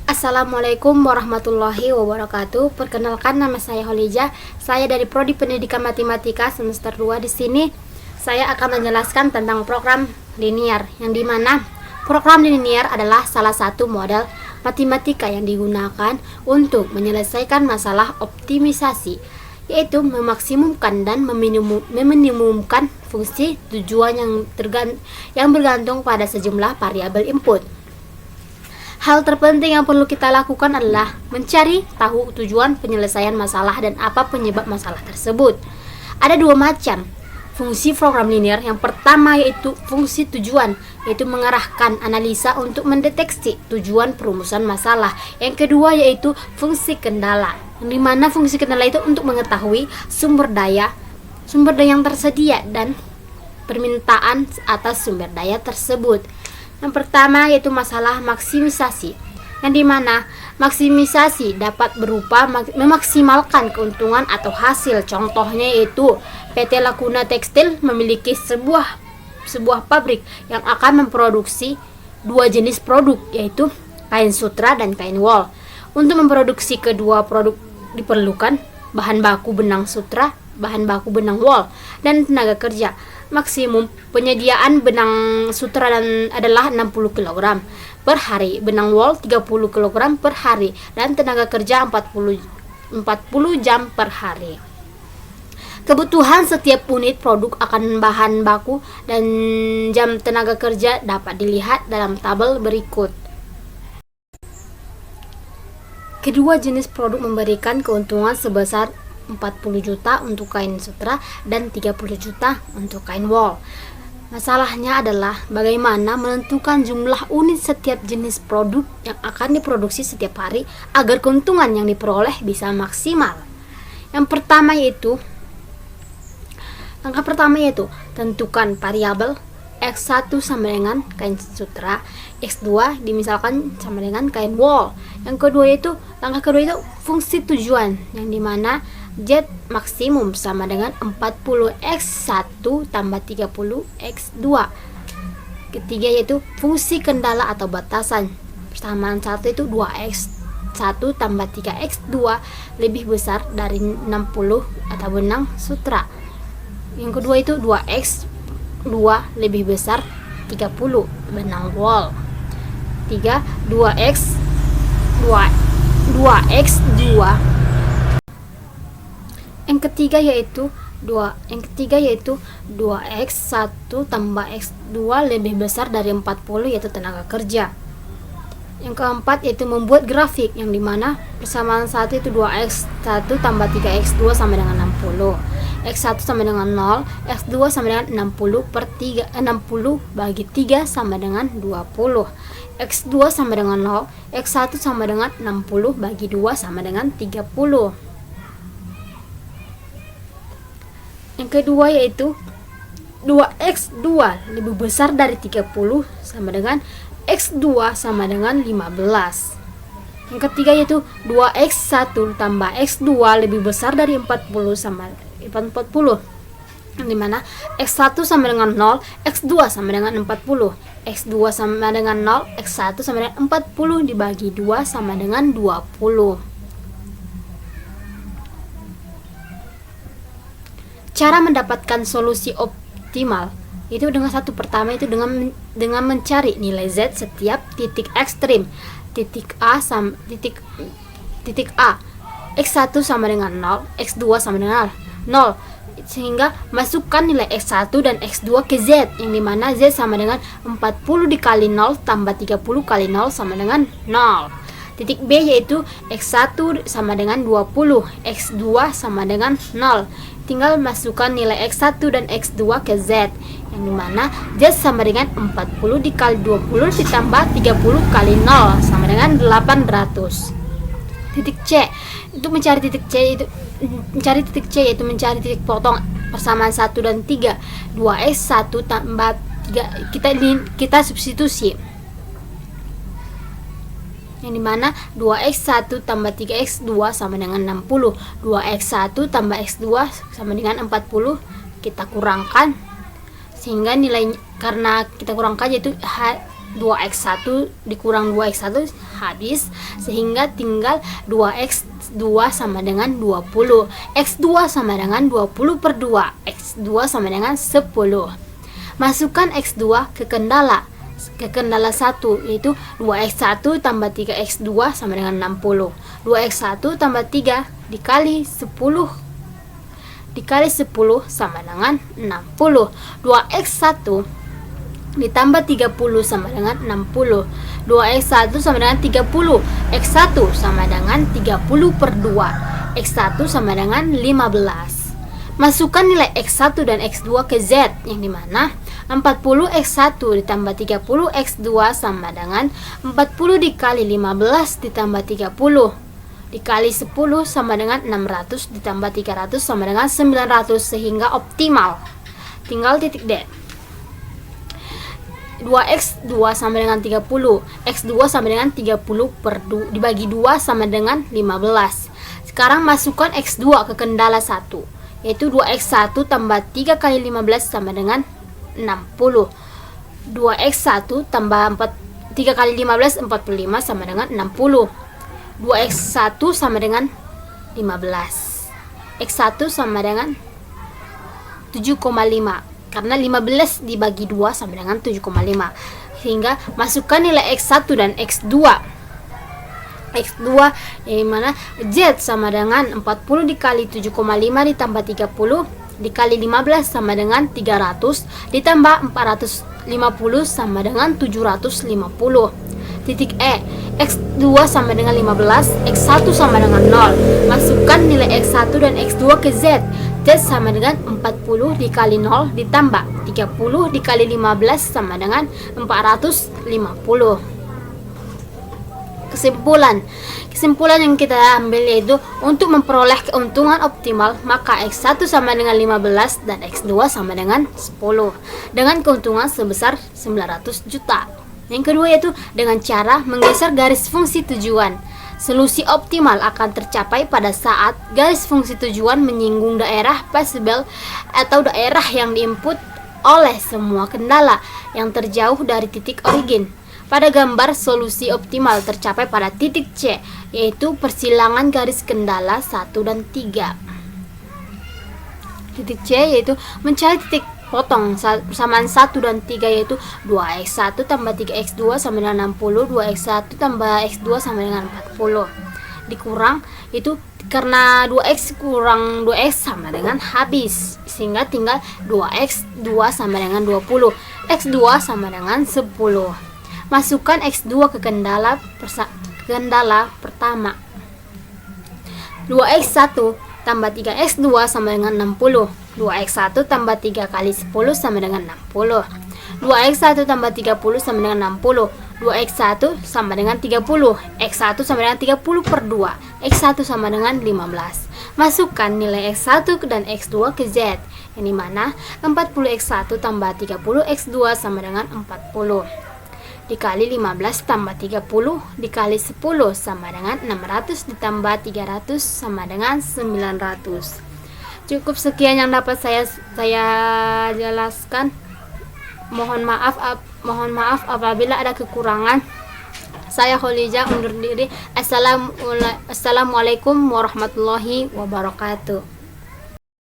Assalamualaikum warahmatullahi wabarakatuh. Perkenalkan, nama saya Holija. Saya dari Prodi Pendidikan Matematika semester 2. Di sini saya akan menjelaskan tentang program linier, yang dimana program linier adalah salah satu model matematika yang digunakan untuk menyelesaikan masalah optimisasi, yaitu memaksimumkan dan meminimumkan fungsi tujuan yang bergantung pada sejumlah variabel input. Hal terpenting yang perlu kita lakukan adalah mencari tahu tujuan penyelesaian masalah dan apa penyebab masalah tersebut. Ada dua macam fungsi program linier. Yang pertama yaitu fungsi tujuan, yaitu mengarahkan analisa untuk mendeteksi tujuan perumusan masalah. Yang kedua yaitu fungsi kendala, di mana fungsi kendala itu untuk mengetahui sumber daya yang tersedia dan permintaan atas sumber daya tersebut. Yang pertama yaitu masalah maksimisasi, yang dimana maksimisasi dapat berupa memaksimalkan keuntungan atau hasil. Contohnya yaitu PT Lakuna Tekstil memiliki sebuah pabrik yang akan memproduksi dua jenis produk, yaitu kain sutra dan kain wol. Untuk memproduksi kedua produk diperlukan bahan baku benang sutra, bahan baku benang wol, dan tenaga kerja. Maksimum penyediaan benang sutra adalah 60 kg per hari, benang wol 30 kg per hari, dan tenaga kerja 40 jam per hari. Kebutuhan setiap unit produk akan bahan baku dan jam tenaga kerja dapat dilihat dalam tabel berikut. Kedua jenis produk memberikan keuntungan sebesar 40 juta untuk kain sutra dan 30 juta untuk kain wol. Masalahnya adalah bagaimana menentukan jumlah unit setiap jenis produk yang akan diproduksi setiap hari agar keuntungan yang diperoleh bisa maksimal. Langkah pertama yaitu tentukan variabel X1 sama dengan kain sutra, X2 dimisalkan sama dengan kain wol. Langkah kedua itu fungsi tujuan, yang dimana Z maksimum sama dengan 40 X1 tambah 30 X2. Ketiga yaitu fungsi kendala atau batasan. Persamaan 1 itu 2X1 tambah 3X2 lebih besar dari 60 atau benang sutra. Yang kedua itu 2X2 lebih besar 30 benang wol. 2X2. Yang ketiga yaitu 2X1 tambah X2 lebih besar dari 40, yaitu tenaga kerja. Yang keempat yaitu membuat grafik, yang dimana persamaan 1 itu 2X1 tambah 3X2 sama dengan 60, X1 sama dengan 0, X2 sama dengan 60 bagi 3 sama dengan 20, X2 sama dengan 0, X1 sama dengan 60 bagi 2 sama dengan 30. Yang kedua yaitu 2X2 lebih besar dari 30 sama dengan X2 sama dengan 15. Yang ketiga yaitu 2X1 tambah X2 lebih besar dari 40 sama 40. Yang dimana X1 sama dengan 0, X2 sama dengan 40, X2 sama dengan 0, X1 sama dengan 40 dibagi 2 sama dengan 20. Cara mendapatkan solusi optimal itu pertama itu dengan mencari nilai Z setiap titik ekstrim. Titik A X1 sama dengan 0, X2 sama dengan 0, sehingga masukkan nilai X1 dan X2 ke Z, yang dimana Z sama dengan 40 dikali 0 tambah 30 kali 0 sama dengan 0. Titik B yaitu X1 sama dengan 20, X2 sama dengan 0. Tinggal masukkan nilai X1 dan X2 ke Z, yang dimana Z sama dengan 40 dikali 20 ditambah 30 kali 0 sama dengan 800. Titik C itu mencari titik C yaitu mencari titik potong persamaan 1 dan 3. 2X1 tambah 3 kita substitusi, yang dimana 2X1 tambah 3X2 sama dengan 60, 2X1 tambah X2 sama dengan 40, kita kurangkan, sehingga nilai, karena kita kurangkan yaitu 2x1 dikurang 2x1 habis, sehingga tinggal 2x2 sama dengan 20. X2 sama dengan 20 per 2. X2 sama dengan 10. Masukkan X2 ke kendala 1, yaitu 2x1 tambah 3x2 sama dengan 60. 2x1 tambah 3 dikali 10 sama dengan 60. 2x1 ditambah 30 sama dengan 60. 2x1 sama dengan 30. X1 sama dengan 30 per 2. X1 sama dengan 15. Masukkan nilai X1 dan X2 ke Z, yang dimana 40 X1 ditambah 30 X2 sama dengan 40 dikali 15 ditambah 30 dikali 10 sama dengan 600 ditambah 300 sama dengan 900, sehingga optimal. Tinggal titik D. 2x2 sama dengan 30. X2 sama dengan 30 per 2 dibagi 2 sama dengan 15. Sekarang masukkan X2 ke kendala 1, yaitu 2x1 tambah 3 kali 15 sama dengan 60. 2x1 tambah 3 kali 15 45 sama dengan 60. 2x1 sama dengan 15. X1 sama dengan 7,5, karena 15 dibagi 2 sama dengan 7,5. Sehingga masukkan nilai X1 dan X2. X2 yang mana Z sama dengan 40 dikali 7,5 ditambah 30 dikali 15 sama dengan 300 ditambah 450 sama dengan 750. Titik E. X2 sama dengan 15, X1 sama dengan 0. Masukkan nilai X1 dan X2 ke Z. Z sama dengan 40 dikali 0 ditambah 30 dikali 15 sama dengan 450. Kesimpulan yang kita ambil yaitu untuk memperoleh keuntungan optimal, maka X1 sama dengan 15 dan X2 sama dengan 10 dengan keuntungan sebesar 900 juta. Yang kedua yaitu dengan cara menggeser garis fungsi tujuan. Solusi optimal akan tercapai pada saat garis fungsi tujuan menyinggung daerah possible atau daerah yang diinput oleh semua kendala yang terjauh dari titik origin. Pada gambar, solusi optimal tercapai pada titik C, yaitu persilangan garis kendala 1 dan 3. Titik C yaitu mencari titik potong persamaan 1 dan 3, yaitu 2x1 tambah 3x2 sama dengan 60. 2x1 tambah x2 sama dengan 40. Dikurang itu karena 2x kurang 2x sama dengan habis, sehingga tinggal 2x2 sama dengan 20. X2 sama dengan 10. Masukkan x2 ke kendala pertama. 2x1 tambah 3x2 sama dengan 60. 2x1 tambah 3 kali 10 sama dengan 60. 2x1 tambah 30 sama dengan 60. 2x1 sama dengan 30. X1 sama dengan 30 per 2. X1 sama dengan 15. Masukkan nilai x1 dan x2 ke Z, yang dimana 40x1 tambah 30x2 sama dengan 40 dikali 15 tambah 30 dikali 10 sama dengan 600 ditambah 300 sama dengan 900. Cukup sekian yang dapat saya jelaskan. Mohon maaf apabila ada kekurangan. Saya Kholija undur diri. Assalamualaikum warahmatullahi wabarakatuh.